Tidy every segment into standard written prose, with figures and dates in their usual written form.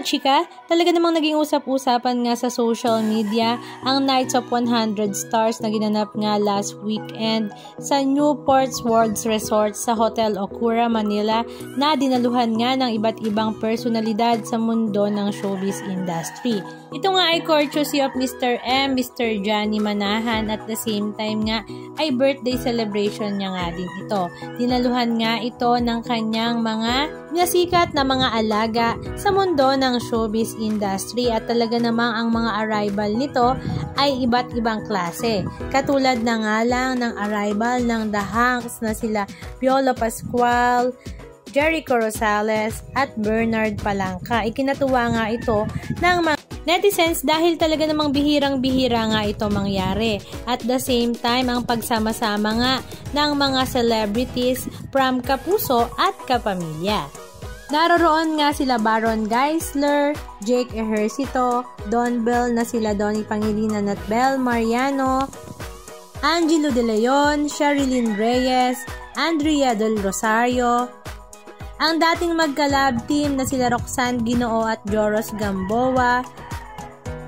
Mga chika, talaga namang naging usap-usapan nga sa social media ang Nights of 100 Stars na ginanap nga last weekend sa Newport's World Resort sa Hotel Okura, Manila na dinaluhan nga ng iba't ibang personalidad sa mundo ng showbiz industry. Ito nga ay courtesy of Mr. M, Mr. Johnny Manahan at the same time nga ay birthday celebration niya nga din ito. Dinaluhan nga ito ng kanyang mga sikat na mga alaga sa mundo ng showbiz industry at talaga namang ang mga arrival nito ay iba't ibang klase. Katulad na nga lang ng arrival ng The Hanks na sila Piolo Pascual, Jericho Rosales at Bernard Palangka. Ikinatuwa nga ito ng mga netizens dahil talaga namang bihirang-bihira nga ito mangyari. At the same time, ang pagsama-sama nga ng mga celebrities from kapuso at kapamilya. Naroroon nga sila Baron Geisler, Jake Ejercito, Don Bell na sila Donnie Pangilinan at Bel Mariano, Angelo De Leon, Sherilyn Reyes, Andrea Del Rosario, ang dating magka-lab team na sila Roxanne Ginoo at Joros Gamboa,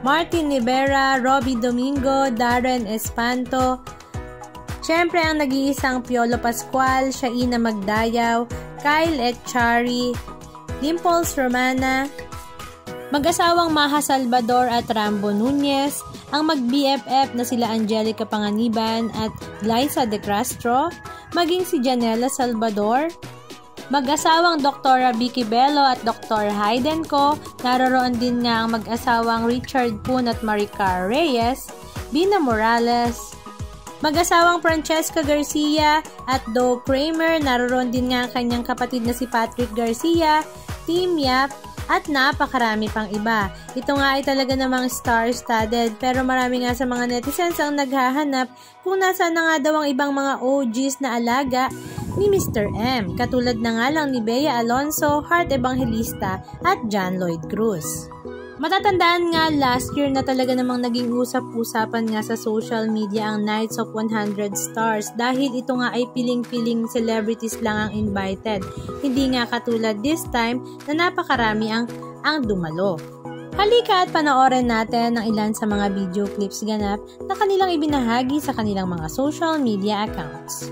Martin Rivera, Robbie Domingo, Darren Espanto, syempre ang nag-iisang Piolo Pascual, Shaina Magdayaw, Kyle Echari, Dimples Romana, mag-asawang Maha Salvador at Rambo Nunez, ang mag-BFF na sila Angelica Panganiban at Glyza De Castro, maging si Janela Salvador, mag-asawang Dr. Vicky Bello at Dr. Hayden Co. Naroroon din nga ang mag-asawang Richard Poon at Maricar Reyes, Bina Morales, mag-asawang Francesca Garcia at Doe Kramer. Naroroon din nga ang kanyang kapatid na si Patrick Garcia, Team Yap, at napakarami pang iba. Ito nga ay talaga namang star-studded pero marami nga sa mga netizens ang naghahanap kung nasaan na nga daw ang ibang mga OGs na alaga ni Mr. M. Katulad na nga lang ni Bea Alonso, Heart Evangelista at John Lloyd Cruz. Matatandaan nga last year na talaga namang naging usap-usapan nga sa social media ang Nights of 100 Stars dahil ito nga ay piling-piling celebrities lang ang invited. Hindi nga katulad this time na napakarami ang dumalo. Halika at panoorin natin ang ilan sa mga video clips ganap na kanilang ibinahagi sa kanilang mga social media accounts.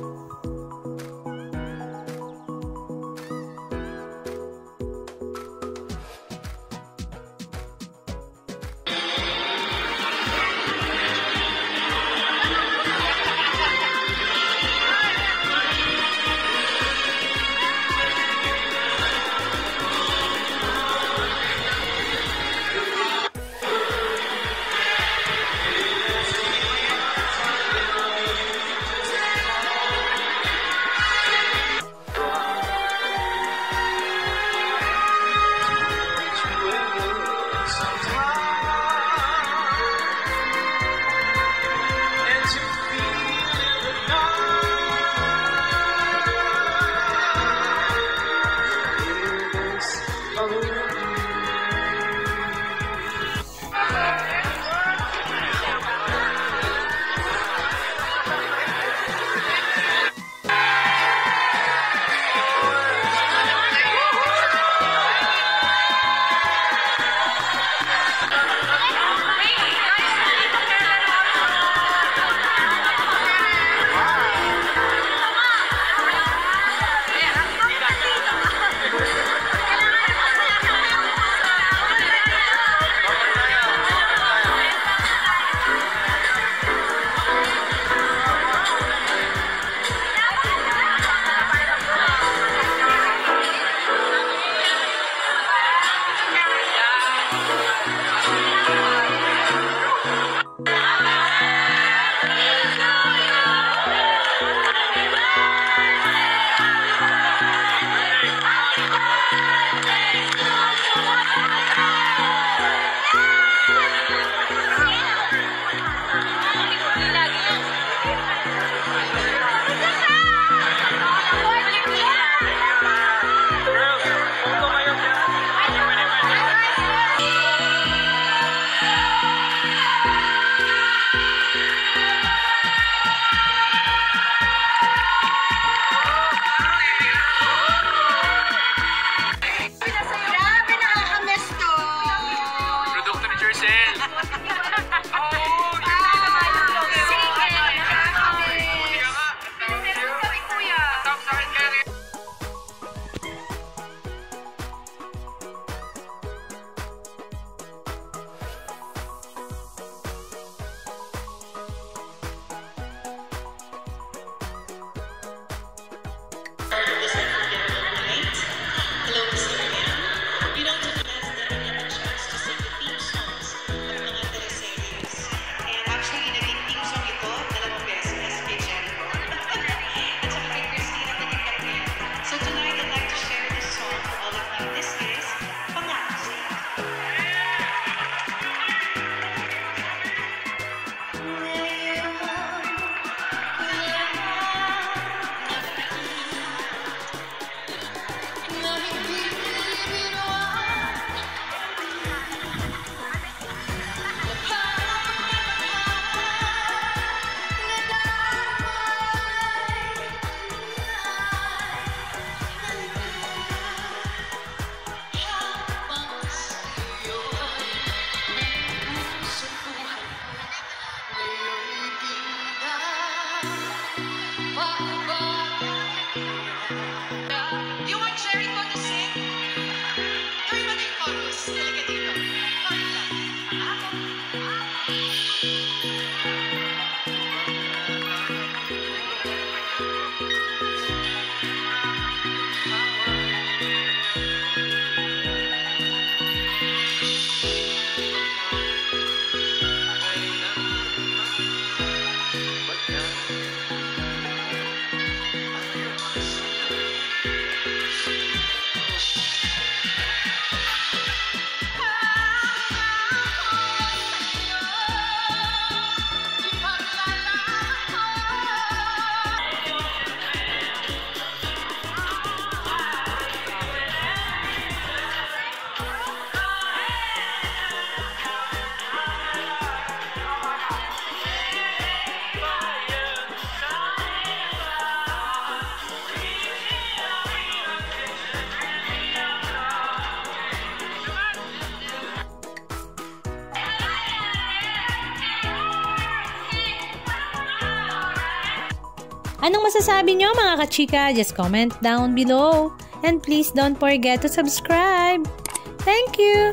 Anong masasabi nyo mga kachika? Just comment down below. And please don't forget to subscribe. Thank you!